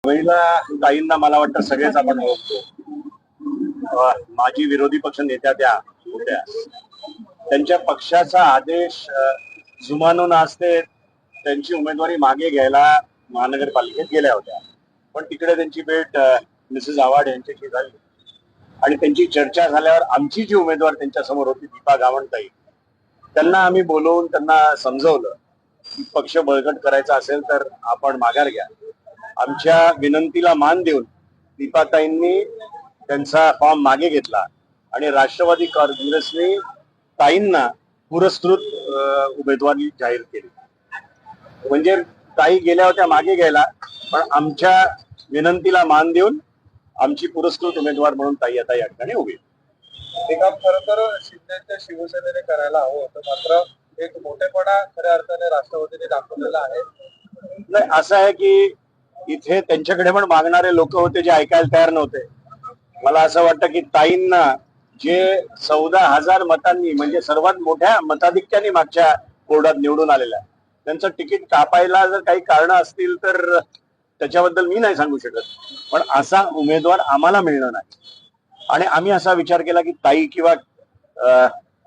पहिला ताईंना मला वाटतं सगळेच आपण ओळखतो. माजी विरोधी पक्ष नेत्या त्या होत्या. त्यांच्या पक्षाचा आदेश जुमानून असते त्यांची उमेदवारी मागे घ्यायला महानगरपालिकेत गेल्या होत्या. पण तिकडे त्यांची भेट मिसेस आव्हाड यांच्याशी झाली आणि त्यांची चर्चा झाल्यावर आमची जी उमेदवार त्यांच्या समोर होती दीपा गावंडताई, त्यांना आम्ही बोलवून त्यांना समजवलं की पक्ष बळकट करायचा असेल तर आपण माघार घ्या. आमच्या विनंतीला मान देऊन दीपाताईंनी त्यांचा फॉर्म मागे घेतला आणि राष्ट्रवादी काँग्रेसने ताईंना पुरस्कृत उमेदवारी जाहीर केली. म्हणजे ताई गेल्या होत्या मागे घ्यायला, पण आमच्या विनंतीला मान देऊन आमची पुरस्कृत उमेदवार म्हणून ताई आता या ठिकाणी उभी. हे काम खरं तर शिंदेच्या शिवसेनेने करायला हवं होतं, मात्र एक मोठेपणा खऱ्या अर्थाने राष्ट्रवादीने दाखवलेला आहे. नाही, असं आहे की इथे त्यांच्याकडे पण मागणारे लोक होते जे ऐकायला तयार नव्हते. मला असं वाटतं की ताईंना जे 14,000 मतांनी म्हणजे सर्वात मोठ्या मताधिक्याने मागच्या कोर्टात निवडून आलेल्या, त्यांचं तिकीट कापायला जर काही कारण असतील तर त्याच्याबद्दल मी नाही सांगू शकत, पण असा उमेदवार आम्हाला मिळणार नाही. आणि आम्ही असा विचार केला की ताई किंवा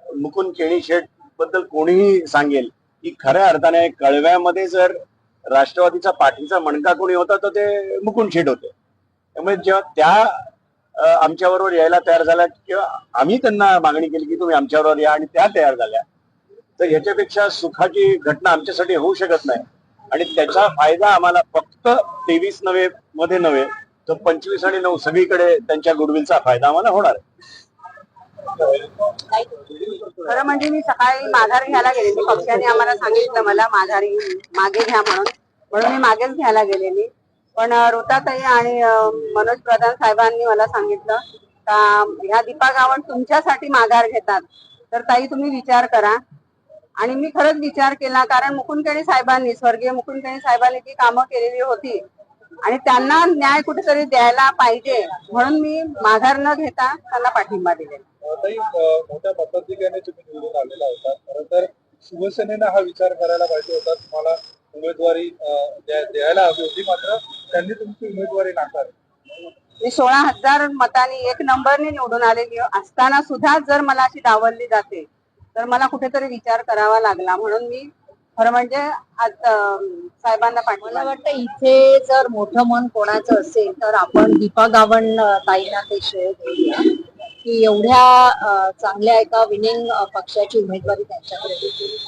मुकुंद केणीशेठ बद्दल कोणीही सांगेल की खऱ्या अर्थाने कळव्यामध्ये जर राष्ट्रवादीचा पाठीचा मणका कोणी होता तर ते मुकुंद शेठ होते. त्यामुळे जेव्हा त्या आमच्याबरोबर यायला तयार झाल्या किंवा आम्ही त्यांना मागणी केली की तुम्ही आमच्याबरोबर या आणि त्या तयार झाल्या, तर ह्याच्यापेक्षा सुखाची घटना आमच्यासाठी होऊ शकत नाही. आणि त्याचा फायदा आम्हाला फक्त 23 मध्ये नव्हे तर 25 आणि 9 सगळीकडे त्यांच्या गुडविलचा फायदा आम्हाला होणार आहे. खरं म्हणजे मी सकाळी माघार घ्यायला गेलेली. पक्षाने आम्हाला सांगितलं मला मागे घ्या म्हणून मी मागेच घ्यायला गेलेली. पण ऋताताई आणि मनोज प्रधान साहेबांनी मला सांगितलं का ह्या दीपा गावंड तुमच्यासाठी माघार घेतात, तर ताई तुम्ही विचार करा. आणि मी खरंच विचार केला, कारण मुकुंद केणी साहेबांनी, स्वर्गीय मुकुंद केणी साहेबांनी जी कामं केलेली होती आणि त्यांना न्याय कुठेतरी द्यायला पाहिजे म्हणून मी माघार न घेता त्यांना पाठिंबा दिलेला. मोठ्या मताधिक्याने तुम्ही निवडून आलेला होता. खरं तर शिवसेनेनं हा विचार करायला पाहिजे होता, तुम्हाला उमेदवारी द्यायला हवी होती, मात्र त्यांनी तुमची उमेदवारी नाकारली. मी 16,000 मतांनी 1 नंबरने निवडून आलेली असताना सुद्धा जर मला अशी डावलली जाते तर मला कुठेतरी विचार करावा लागला. म्हणून मी खरं म्हणजे आज साहेबांना पाठिंबा. मला वाटतं इथे जर मोठं मन कोणाचं असेल तर आपण दीपा गावंड ताईंना ते श्रेय देऊया की एवढ्या चांगल्या एका विनिंग पक्षाची उमेदवारी त्यांच्याकडे